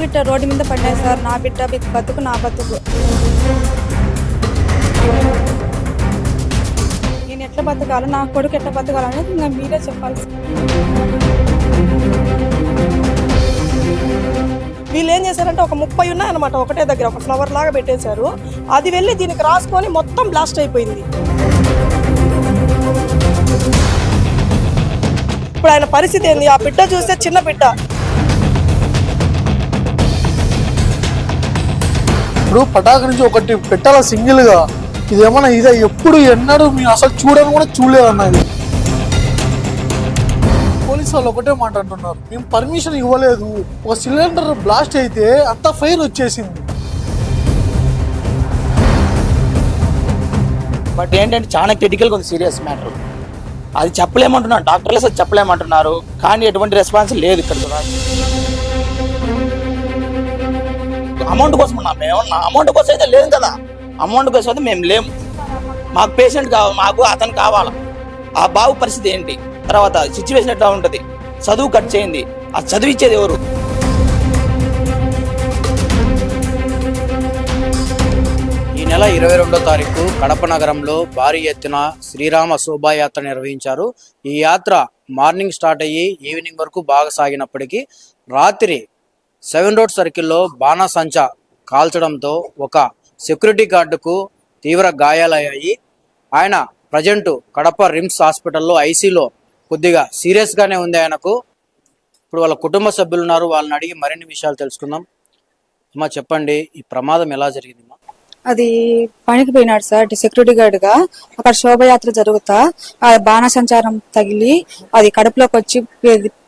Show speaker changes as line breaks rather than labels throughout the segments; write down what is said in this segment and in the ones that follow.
బతుకు ఇట్లా రోడ్డు మీద పడినాయి సార్. నా బిడ్డ బతుకు నా బతుకు. నేను ఎట్లా బతకాలో, నా కొడుకు ఎట్లా బతకాలనేది ఇంకా మీరే చెప్పాలి సార్.
వీళ్ళు ఏం చేశారంటే ఒక 30 ఉన్నాయన్నమాట ఒకటే దగ్గర, ఒక ఫ్లవర్ లాగా పెట్టేశారు. అది వెళ్ళి దీనికి రాసుకొని మొత్తం బ్లాస్ట్ అయిపోయింది. ఇప్పుడు ఆయన పరిస్థితి ఏంది? ఆ బిడ్డ చూస్తే చిన్న బిడ్డ.
ఇప్పుడు పటాకు నుంచి ఒకటి పెట్టాల సింగిల్ గా, ఇదేమన్నా ఇదే ఎప్పుడు ఎన్నడూ మీరు అసలు చూడని కూడా చూడలేదన్న. ఇది పోలీసు వాళ్ళు ఒకటే మాట అంటున్నారు, మేము పర్మిషన్ ఇవ్వలేదు. ఒక సిలిండర్ బ్లాస్ట్ అయితే అంత ఫైర్ వచ్చేసింది.
బట్ ఏంటంటే చాలా క్రిటికల్గా ఉంది, సీరియస్ మ్యాటర్. అది చెప్పలేమంటున్నారు డాక్టర్లు, అసలు చెప్పలేమంటున్నారు. కానీ ఎటువంటి రెస్పాన్స్ లేదు ఇక్కడ కూడా. అమౌంట్ కోసం ఉన్నాం మేము. అమౌంట్ కోసం అయితే లేదు కదా, అమౌంట్ కోసం అయితే మేము లేము. మాకు పేషెంట్ కావాలి, మాకు అతను కావాలా. ఆ బాబు పరిస్థితి ఏంటి, తర్వాత సిచ్యువేషన్ ఎట్లా ఉంటుంది, చదువు కట్ చేయింది, ఆ చదువు ఇచ్చేది ఎవరు?
ఈ నెల 22వ తారీఖు కడప నగరంలో భారీ ఎత్తున శ్రీరామ శోభాయాత్ర నిర్వహించారు. ఈ యాత్ర మార్నింగ్ స్టార్ట్ అయ్యి ఈవినింగ్ వరకు బాగా సాగినప్పటికీ రాత్రి 7 రోడ్ సర్కిల్లో బాణాసంచా కాల్చడంతో ఒక సెక్యూరిటీ గార్డుకు తీవ్ర గాయాలయ్యాయి. ఆయన ప్రజెంట్ కడప రిమ్స్ హాస్పిటల్లో ఐసీలో కొద్దిగా సీరియస్గానే ఉంది ఆయనకు. ఇప్పుడు వాళ్ళ కుటుంబ సభ్యులు ఉన్నారు, వాళ్ళని అడిగి మరిన్ని విషయాలు తెలుసుకుందాం. అమ్మా చెప్పండి, ఈ ప్రమాదం ఎలా జరిగింది?
అది పనికి పోయినాడు సార్ సెక్యూరిటీ గార్డ్ గా. అక్కడ శోభయాత్ర జరుగుతా ఆ బాణసంచారం తగిలి అది కడుపులోకి వచ్చి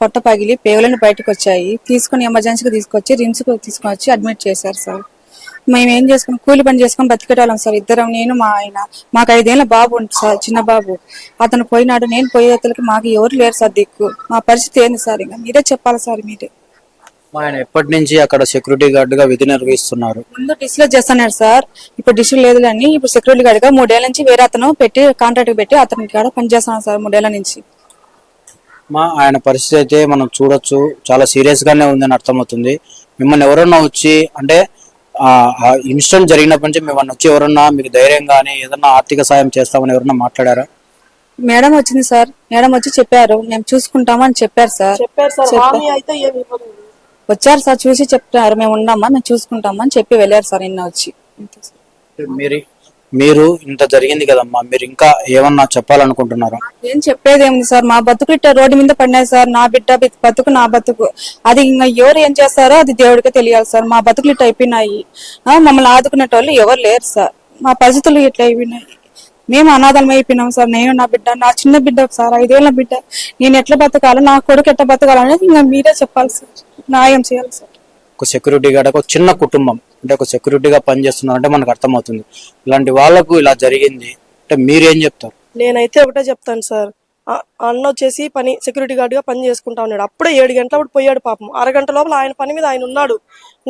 పొట్ట పగిలి పేగులను బయటకు వచ్చాయి. తీసుకుని ఎమర్జెన్సీగా తీసుకొచ్చి రిమ్స్ కు తీసుకొని వచ్చి అడ్మిట్ చేశారు సార్. మేము ఏం చేసుకుని కూలి పని చేసుకుని బతికేటాళ్ళం సార్. ఇద్దరం, నేను మా ఆయన. మాకు 5 ఏళ్ల బాబు ఉంది సార్, చిన్న బాబు. అతను పోయినాడు, నేను పోయేతలకి మాకు ఎవరు లేరు సార్ దిక్కు. మా పరిస్థితి ఏంది సార్? ఇంకా మీరే చెప్పాలి సార్. మీరే.
ఆయన ఎప్పటి నుంచి అక్కడ సెక్యూరిటీ గార్డ్ గా విధి నిర్వహిస్తున్నారు?
ముందు డిస్లో చేస్తున్నాడు సార్, ఇప్పుడు డిస్లో లేదు. కానీ ఇప్పుడు సెక్యూరిటీ గార్డ్ గా 3 ఏళ్ల నుంచి వేరే అతను పెట్టి కాంట్రాక్ట్ పెట్టి అతనికి కూడా పనిచేస్తున్నాడు సార్ 3 ఏళ్ల నుంచి.
ఆయన పరిస్థితి అయితే మనం చూడొచ్చు, చాలా సీరియస్ గానే ఉందని అర్థమవుతుంది. మిమ్మల్ని ఎవరన్నా వచ్చి, అంటే ఇన్సిడెంట్ జరిగినప్పటి నుంచి మిమ్మల్ని వచ్చి ఎవరన్నా మీకు ధైర్యం గానీ ఏదన్నా ఆర్థిక సాయం చేస్తామని ఎవరన్నా మాట్లాడారా?
మేడం వచ్చింది సార్, మేడం వచ్చి చెప్పారు, మేము చూసుకుంటామని చెప్పారు సార్. వచ్చారు సార్, చూసి చెప్తారు, మేము ఉన్నామా, మేము చూసుకుంటామని చెప్పి వెళ్ళారు సార్. నిన్న వచ్చి.
మీరు ఇంత జరిగింది కదమ్మా, మీరు ఇంకా ఏమన్నా చెప్పాలనుకుంటున్నారా?
ఏం చెప్పేది ఏముంది సార్, మా బతుకు ఇట్లా రోడ్డు మీద పడినాయి సార్. నా బిడ్డ బతుకు నా బతుకు. అది ఇంకా ఎవరు ఏం చేస్తారో అది దేవుడికే తెలియాలి సార్. మా బతుకులు ఇట్లా అయిపోయినాయి. మమ్మల్ని ఆదుకునేటోళ్ళు ఎవరు లేరు సార్. మా పరిస్థితులు ఇట్లా అయిపోయినాయి. మేము అనాథలం అయిపోయినాం సార్. నేను, నా బిడ్డ, నా చిన్న బిడ్డ సార్, 5 ఏళ్ల బిడ్డ. నేను ఎట్లా బతకాలో, నా కొడుకు ఎట్లా బతకాలనేది ఇంకా మీరే చెప్పాలి సార్. న్యాయం చేయాలి సార్.
ఒక సెక్యూరిటీ గార్డ్, ఒక చిన్న కుటుంబం, అంటే ఒక సెక్యూరిటీగా పనిచేస్తున్నారు అంటే మనకు అర్థమవుతుంది. ఇలాంటి వాళ్ళకు ఇలా జరిగింది అంటే మీరేం చెప్తారు?
నేనైతే ఒకటే చెప్తాను సార్. అన్న వచ్చేసి సెక్యూరిటీ గార్డ్ గా పని చేసుకుంటా ఉన్నాడు. అప్పుడే 7 గంటలప్పుడు పోయాడు పాపం. అరగంట లోపల ఆయన పని మీద ఆయన ఉన్నాడు.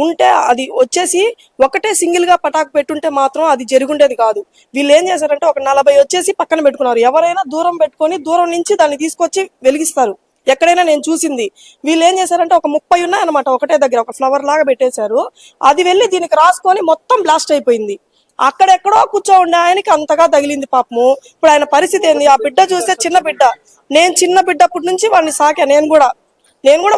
ఉంటే అది వచ్చేసి ఒకటే సింగిల్ గా పటాకు పెట్టుంటే మాత్రం అది జరుగుండేది కాదు. వీళ్ళు ఏం చేశారంటే ఒక 40 వచ్చేసి పక్కన పెట్టుకున్నారు. ఎవరైనా దూరం పెట్టుకొని దూరం నుంచి దాన్ని తీసుకొచ్చి వెలిగిస్తారు. ఎక్కడైనా నేను చూసింది. వీళ్ళు ఏం చేశారంటే ఒక 30 ఉన్నాయన్నమాట ఒకటే దగ్గర, ఒక ఫ్లవర్ లాగా పెట్టేశారు. అది వెళ్ళి దీనికి రాసుకొని మొత్తం బ్లాస్ట్ అయిపోయింది. అక్కడెక్కడో కూర్చో ఉండే ఆయనకి అంతగా తగిలింది పాపము. ఇప్పుడు ఆయన పరిస్థితి ఏంది? ఆ బిడ్డ చూస్తే చిన్న బిడ్డ. నేను చిన్న బిడ్డప్పటి నుంచి వాడిని సాకా. నేను కూడా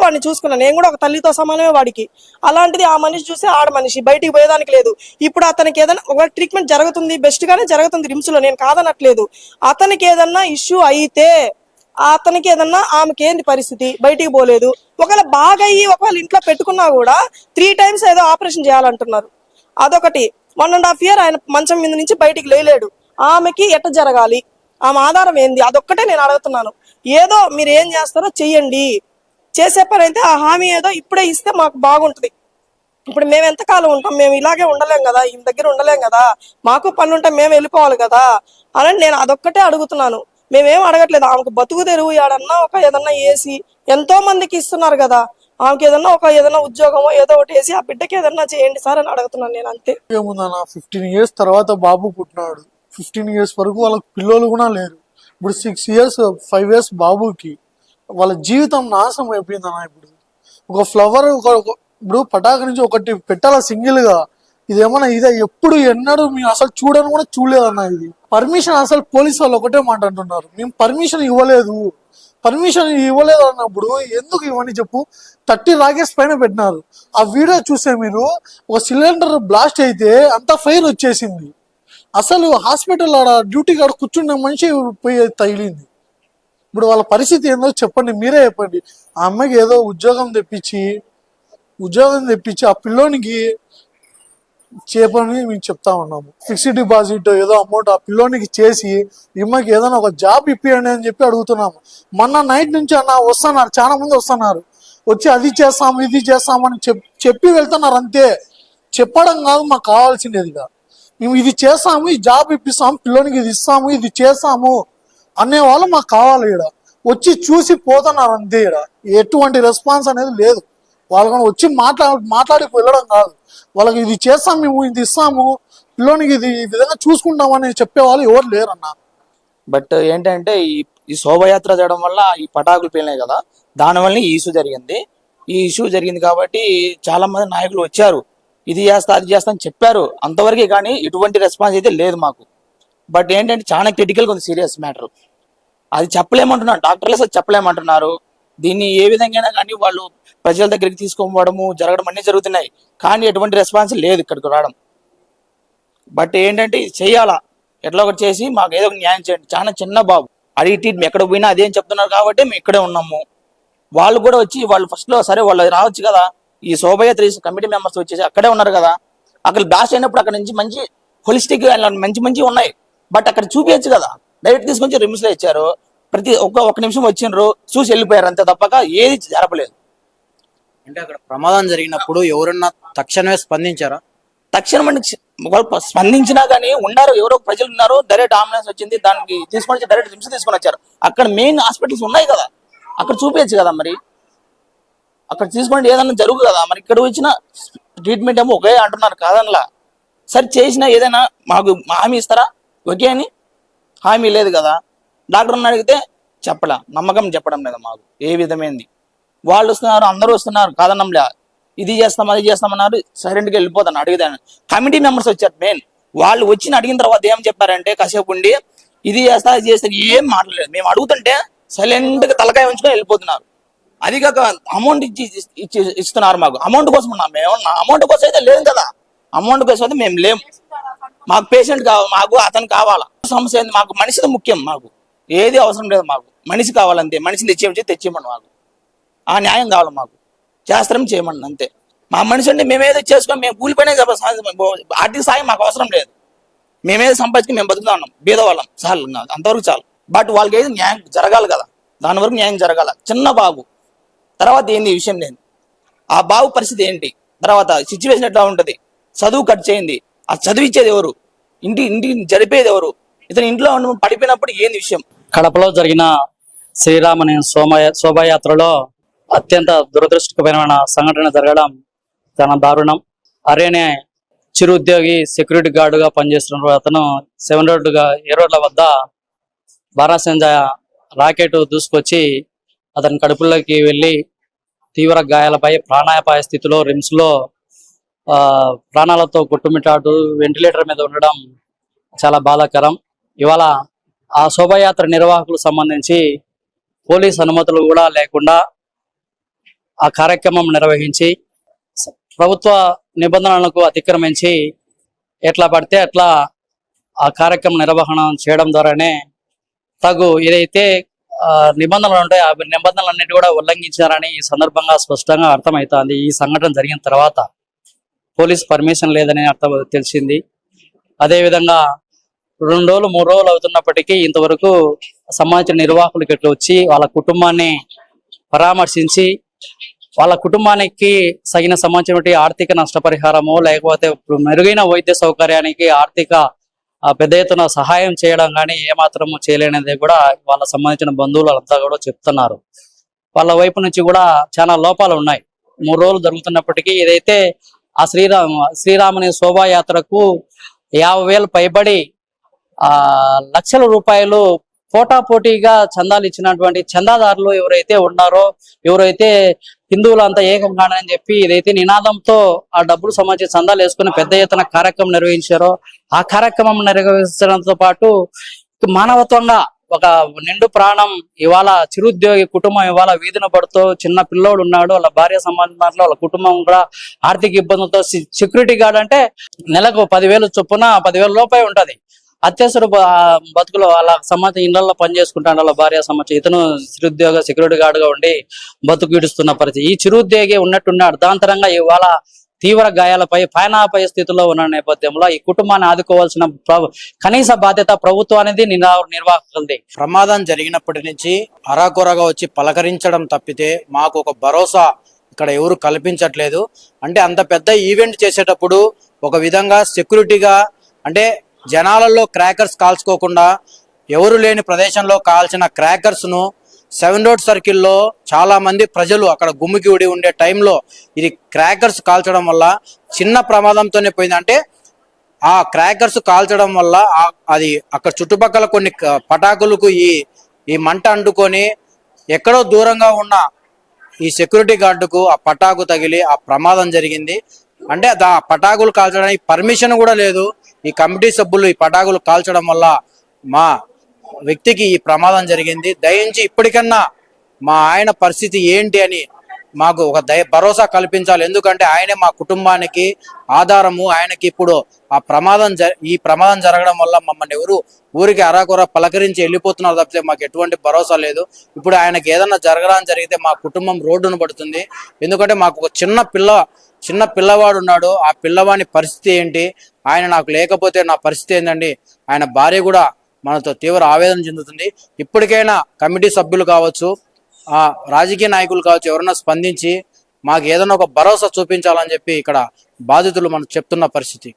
వాడిని చూసుకున్నా. నేను కూడా ఒక తల్లితో సమానమే వాడికి. అలాంటిది ఆ మనిషి చూస్తే ఆడ మనిషి, బయటికి పోయేదానికి లేదు. ఇప్పుడు అతనికి ఏదైనా ఒక ట్రీట్మెంట్ జరుగుతుంది, బెస్ట్ గానే జరుగుతుంది రిమ్స్ లో, నేను కాదనట్లేదు. అతనికి ఏదన్నా ఇష్యూ అయితే, అతనికి ఏదన్నా, ఆమెకి ఏంటి పరిస్థితి, బయటికి పోలేదు. ఒకవేళ బాగా అయ్యి ఒకవేళ ఇంట్లో పెట్టుకున్నా కూడా 3 times ఏదో ఆపరేషన్ చేయాలంటున్నారు. అదొకటి. 1.5 year ఆయన మంచం మీద నుంచి బయటికి లేలేడు. ఆమెకి ఎట్ట జరగాలి, ఆమె ఆధారం ఏంది, అదొక్కటే నేను అడుగుతున్నాను. ఏదో మీరు ఏం చేస్తారో చెయ్యండి. చేసే పని అయితే ఆ హామీ ఏదో ఇప్పుడే ఇస్తే మాకు బాగుంటుంది. ఇప్పుడు మేము ఎంతకాలం ఉంటాం? మేము ఇలాగే ఉండలేం కదా, ఈ దగ్గర ఉండలేం కదా. మాకు పని ఉంటే మేము వెళ్ళిపోవాలి కదా అని నేను అదొక్కటే అడుగుతున్నాను. మేమేం అడగట్లేదు. ఆమెకు బతుకు తెరువు ఏడన్నా ఒక ఏదన్నా వేసి ఎంతో మందికి ఇస్తున్నారు కదా. ఆమెకి ఏదన్నా ఉద్యోగమో ఏదో ఒకటి వేసి ఆ బిడ్డకి ఏదన్నా చేయండి సార్ అని అడుగుతున్నాను నేను, అంతే.
ఏముందన్నా, 15 years తర్వాత బాబు పుట్టినాడు. 15 years వరకు వాళ్ళకి పిల్లలు కూడా లేరు. ఇప్పుడు 6 years 5 years బాబుకి వాళ్ళ జీవితం నాశనం అయిపోయిందన్న. ఇప్పుడు ఒక ఫ్లవర్ ఇప్పుడు పటాక నుంచి ఒకటి పెట్టాలా సింగిల్ గా, ఇది ఏమన్నా ఇదే ఎప్పుడు ఎన్నడూ మేము అసలు చూడని కూడా చూడలేదన్న. ఇది పర్మిషన్ అసలు పోలీసు వాళ్ళు ఒకటే మాట అంటున్నారు, మేము పర్మిషన్ ఇవ్వలేదు అన్నప్పుడు ఎందుకు ఇవన్నీ చెప్పు. 30 రాకెట్స్ పైన పెట్టినారు. ఆ వీడియో చూస్తే మీరు, ఒక సిలిండర్ బ్లాస్ట్ అయితే అంత ఫైర్ వచ్చేసింది. అసలు హాస్పిటల్ ఆడ డ్యూటీ కాడ కూర్చున్న మనిషి పోయి తగిలింది. ఇప్పుడు వాళ్ళ పరిస్థితి ఏందో చెప్పండి, మీరే చెప్పండి. ఆ అమ్మాయికి ఏదో ఉద్యోగం తెప్పించి ఆ పిల్లోనికి చేయమని మేము చెప్తా ఉన్నాము. ఫిక్స్డ్ డిపాజిట్ ఏదో అమౌంట్ ఆ పిల్లోనికి చేసి ఈమెకి ఏదైనా ఒక జాబ్ ఇప్పియండి అని చెప్పి అడుగుతున్నాము. మొన్న నైట్ నుంచి వస్తున్నారు, చాలా మంది వస్తున్నారు, వచ్చి అది చేస్తాము ఇది చేస్తామని చెప్పి వెళ్తున్నారు. అంతే, చెప్పడం కాదు మాకు కావాల్సిందేదిగా. మేము ఇది చేస్తాము, ఈ జాబ్ ఇప్పిస్తాము, పిల్లోనికి ఇది ఇస్తాము, ఇది చేస్తాము అనేవాళ్ళు మాకు కావాలి. ఇక్కడ వచ్చి చూసి పోతున్నారు అంతే. ఇక్కడ ఎటువంటి రెస్పాన్స్ అనేది లేదు. వాళ్ళని వచ్చి మాట్లాడి వెళ్ళడం కాదు, వాళ్ళకి ఇది చేస్తాం, మేము ఇది ఇస్తాము, పిల్లోనికి ఇది ఈ విధంగా చూసుకుంటామని చెప్పేవాళ్ళు ఎవరు లేరన్న.
బట్ ఏంటంటే ఈ శోభయాత్ర చేయడం వల్ల ఈ పటాకులు పేలినాయి కదా, దానివల్ల ఈ ఇష్యూ జరిగింది కాబట్టి చాలా మంది నాయకులు వచ్చారు, ఇది చేస్తా అది చేస్తా అని చెప్పారు అంతవరకే, కానీ ఎటువంటి రెస్పాన్స్ అయితే లేదు మాకు. బట్ ఏంటంటే చాలా క్రిటికల్గా ఉంది, సీరియస్ మ్యాటర్. అది చెప్పలేమంటున్నారు డాక్టర్లు, అసలు చెప్పలేమంటున్నారు. దీన్ని ఏ విధంగా కానీ వాళ్ళు ప్రజల దగ్గరికి తీసుకోవడము జరగడం అన్నీ జరుగుతున్నాయి, కానీ ఎటువంటి రెస్పాన్స్ లేదు ఇక్కడికి రావడం. బట్ ఏంటంటే ఇది చెయ్యాలా, ఎట్లా ఒకటి చేసి మాకు ఏదో ఒక న్యాయం చేయండి. చాలా చిన్న బాబు అడిగి ఎక్కడ పోయినా అదేం చెప్తున్నారు కాబట్టి మేము ఇక్కడే ఉన్నాము. వాళ్ళు కూడా వచ్చి వాళ్ళు ఫస్ట్ లో సరే వాళ్ళు రావచ్చు కదా, ఈ శోభయాత్ర కమిటీ మెంబర్స్ వచ్చేసి అక్కడే ఉన్నారు కదా, అక్కడ బ్లాస్ట్ అయినప్పుడు అక్కడ నుంచి మంచి హోలిస్టిక్ మంచి ఉన్నాయి, బట్ అక్కడ చూపించచ్చు కదా. డైరెక్ట్ తీసుకొచ్చి రిమ్స్ లో ఇచ్చారు, ప్రతి ఒక్క నిమిషం వచ్చిండ్రు, చూసి వెళ్ళిపోయారు అంతే, తప్పక ఏది జరపలేదు.
అంటే అక్కడ ప్రమాదం జరిగినప్పుడు ఎవరన్నా తక్షణమే స్పందించారా?
తక్షణం స్పందించినా కానీ ఉన్నారు, ఎవరో ప్రజలు ఉన్నారు, డైరెక్ట్ అంబులెన్స్ వచ్చింది, దానికి తీసుకొని డైరెక్ట్ రిమ్స్ తీసుకొని వచ్చారు. అక్కడ మెయిన్ హాస్పిటల్స్ ఉన్నాయి కదా, అక్కడ చూపించచ్చు కదా, మరి అక్కడ తీసుకుంటే ఏదన్నా జరుగు కదా. మరి ఇక్కడ వచ్చిన ట్రీట్మెంట్ ఏమో ఒకే అంటున్నారు కాదనలా, సరే చేసినా ఏదైనా మాకు హామీ ఇస్తారా? ఓకే అని హామీ లేదు కదా. డాక్టర్ని అడిగితే నమ్మకం చెప్పడం లేదు మాకు ఏ విధమైంది. వాళ్ళు వస్తున్నారు, అందరూ వస్తున్నారు కాదన్నంలే, ఇది చేస్తాం అది చేస్తామన్నారు, సైలెంట్గా వెళ్ళిపోతాను. అడిగిదాను కమిటీ మెంబర్స్ వచ్చారు మెయిన్, వాళ్ళు వచ్చి అడిగిన తర్వాత ఏం చెప్పారంటే కాసేపు ఉండి ఇది చేస్తా అది చేస్తా ఏం మాట్లాడలేదు. మేము అడుగుతుంటే సైలెంట్గా తలకాయ ఉంచుకొని వెళ్ళిపోతున్నారు. అది కాక అమౌంట్ ఇస్తున్నారు మాకు. అమౌంట్ కోసం ఉన్నాం మేము, అమౌంట్ కోసం అయితే లేదు కదా, అమౌంట్ కోసం అయితే మేము లేము. మాకు పేషెంట్ కావాలి, మాకు అతను కావాలా. సమస్య ఏంది, మాకు మనిషితో ముఖ్యం, మాకు ఏది అవసరం లేదు, మాకు మనిషి కావాలంతే. మనిషిని తెచ్చేయమని మాకు ఆ న్యాయం కావాలి, మాకు చేస్తారని చేయమని అంతే. మా మనిషి అంటే మేమేదో చేసుకొని మేము కూలిపోయినా ఆర్థిక సాయం మాకు అవసరం లేదు, మేమేదో సంపాదించుకుని మేము బతుకుతా ఉన్నాం, బీదవాళ్ళం చాలు, అంతవరకు చాలు. బట్ వాళ్ళకి ఏది న్యాయం జరగాలి కదా, దాని వరకు న్యాయం జరగాల. చిన్న బాబు తర్వాత ఏంది ఈ విషయం లేదు, ఆ బాబు పరిస్థితి ఏంటి, తర్వాత సిచ్యువేషన్ ఎట్లా ఉంటుంది, చదువు కట్ చేయింది, ఆ చదివిచ్చేది ఎవరు, ఇంటికి జరిపేది ఎవరు, ఇతను ఇంట్లో పడిపోయినప్పుడు ఏంది విషయం.
కడపలో జరిగిన శ్రీరామని శోభాయాత్రలో అత్యంత దురదృష్టకరమైన సంఘటన జరగడం చాలా దారుణం. అరేనే చిరు ఉద్యోగి సెక్యూరిటీ గార్డుగా పనిచేస్తున్న అతను 7 రోడ్ల వద్ద బాణాసంచా రాకెట్ దూసుకొచ్చి అతని కడుపులోకి వెళ్ళి తీవ్ర గాయాలపై ప్రాణాపాయ స్థితిలో రిమ్స్ లో ప్రాణాలతో కొట్టుమిట్టాడు వెంటిలేటర్ మీద ఉండడం చాలా బాధాకరం. ఇవాళ ఆ శోభాయాత్ర నిర్వాహకులకు సంబంధించి పోలీస్ అనుమతులు కూడా లేకుండా ఆ కార్యక్రమం నిర్వహించి ప్రభుత్వ నిబంధనలకు అతిక్రమించి ఎట్లా పడితే అట్లా ఆ కార్యక్రమం నిర్వహణ చేయడం ద్వారానే తగు ఏదైతే నిబంధనలు ఉంటాయో ఆ నిబంధనలన్నిటి కూడా ఉల్లంఘించారని ఈ సందర్భంగా స్పష్టంగా అర్థమవుతుంది. ఈ సంఘటన జరిగిన తర్వాత పోలీస్ పర్మిషన్ లేదని తెలిసింది. అదేవిధంగా 2 రోజులు 3 రోజులు అవుతున్నప్పటికీ ఇంతవరకు సంబంధించిన నిర్వాహకులకి ఇట్లా వచ్చి వాళ్ళ కుటుంబాన్ని పరామర్శించి వాళ్ళ కుటుంబానికి తగిన సంబంధించిన ఆర్థిక నష్టపరిహారము లేకపోతే మెరుగైన వైద్య సౌకర్యానికి ఆర్థిక పెద్ద ఎత్తున సహాయం చేయడం కానీ ఏమాత్రము చేయలేనిది కూడా వాళ్ళ సంబంధించిన బంధువులు అంతా కూడా చెప్తున్నారు. వాళ్ళ వైపు నుంచి కూడా చాలా లోపాలు ఉన్నాయి. 3 రోజులు జరుగుతున్నప్పటికీ ఏదైతే ఆ శ్రీరాముని శోభాయాత్రకు 50,000 పైబడి లక్షల రూపాయలు పోటాపోటీగా చందాలు ఇచ్చినటువంటి చందాదారులు ఎవరైతే ఉన్నారో, ఎవరైతే హిందువులు అంతా ఏకం కానని చెప్పి ఇదైతే నినాదంతో ఆ డబ్బులు సంబంధించి చందాలు వేసుకుని పెద్ద ఎత్తున కార్యక్రమం నిర్వహించారో, ఆ కార్యక్రమం నిర్వహించడంతో పాటు మానవత్వంగా ఒక నిండు ప్రాణం ఇవాళ చిరుద్యోగి కుటుంబం ఇవాళ వీధిన పడుతూ, చిన్న పిల్లోడు ఉన్నాడు, వాళ్ళ భార్య సంబంధం దాంట్లో వాళ్ళ కుటుంబం కూడా ఆర్థిక ఇబ్బందులతో, సెక్యూరిటీ గార్డ్ అంటే నెలకు 10,000 చొప్పున 10,000 లోపే ఉంటది. అత్యవసర బతుకులు వాళ్ళ సంబంధించిన ఇళ్లలో పనిచేసుకుంటాడు, వాళ్ళ భార్య సంబంధించి ఇతను చిరుద్యోగ సెక్యూరిటీ గార్డ్ గా ఉండి బతుకు ఈడుస్తున్న పరిస్థితి. ఈ చిరుద్యోగి ఉన్నట్టుండి అర్ధాంతరంగా ఇవాళ తీవ్ర గాయాలపై ప్రాణాపాయ స్థితిలో ఉన్న నేపథ్యంలో ఈ కుటుంబాన్ని ఆదుకోవాల్సిన కనీస బాధ్యత ప్రభుత్వానికి నిర్వాహకులది.
ప్రమాదం జరిగినప్పటి నుంచి అరాకొరగా వచ్చి పలకరించడం తప్పితే మాకు ఒక భరోసా ఇక్కడ ఎవరు కల్పించట్లేదు. అంటే అంత పెద్ద ఈవెంట్ చేసేటప్పుడు ఒక విధంగా సెక్యూరిటీగా, అంటే జనాలలో క్రాకర్స్ కాల్చుకోకుండా ఎవరు లేని ప్రదేశంలో కాల్చిన క్రాకర్స్ ను 7 రోడ్ సర్కిల్లో చాలా మంది ప్రజలు అక్కడ గుమ్మిగూడి ఉండే టైంలో ఇది క్రాకర్స్ కాల్చడం వల్ల చిన్న ప్రమాదంతోనే పోయింది. అంటే ఆ క్రాకర్స్ కాల్చడం వల్ల అది అక్కడ చుట్టుపక్కల కొన్ని పటాకులకు ఈ మంట అంటుకొని ఎక్కడో దూరంగా ఉన్న ఈ సెక్యూరిటీ గార్డుకు ఆ పటాకు తగిలి ఆ ప్రమాదం జరిగింది. అంటే ఆ పటాకులు కాల్చడానికి పర్మిషన్ కూడా లేదు. ఈ కమిటీ సభ్యులు ఈ పటాకులు కాల్చడం వల్ల మా వ్యక్తికి ఈ ప్రమాదం జరిగింది. దయించి ఇప్పటికన్నా మా ఆయన పరిస్థితి ఏంటి అని మాకు ఒక భరోసా కల్పించాలి. ఎందుకంటే ఆయనే మా కుటుంబానికి ఆధారము. ఆయనకి ఇప్పుడు ఈ ప్రమాదం జరగడం వల్ల మమ్మల్ని ఎవరు ఊరికి అరాకొర పలకరించి వెళ్ళిపోతున్నారు తప్పితే మాకు ఎటువంటి భరోసా లేదు. ఇప్పుడు ఆయనకి ఏదన్నా జరగడానికి జరిగితే మా కుటుంబం రోడ్డును పడుతుంది. ఎందుకంటే మాకు ఒక చిన్న పిల్లవాడు ఉన్నాడు. ఆ పిల్లవాడి పరిస్థితి ఏంటి, ఆయన నాకు లేకపోతే నా పరిస్థితి ఏంటండి. ఆయన భార్య కూడా మనతో తీవ్ర ఆవేదన చెందుతుంది. ఇప్పటికైనా కమిటీ సభ్యులు కావచ్చు, రాజకీయ నాయకులు కావచ్చు, ఎవరైనా స్పందించి మాకు ఏదైనా ఒక భరోసా చూపించాలని చెప్పి ఇక్కడ బాధితులు మనకు చెప్తున్న పరిస్థితి.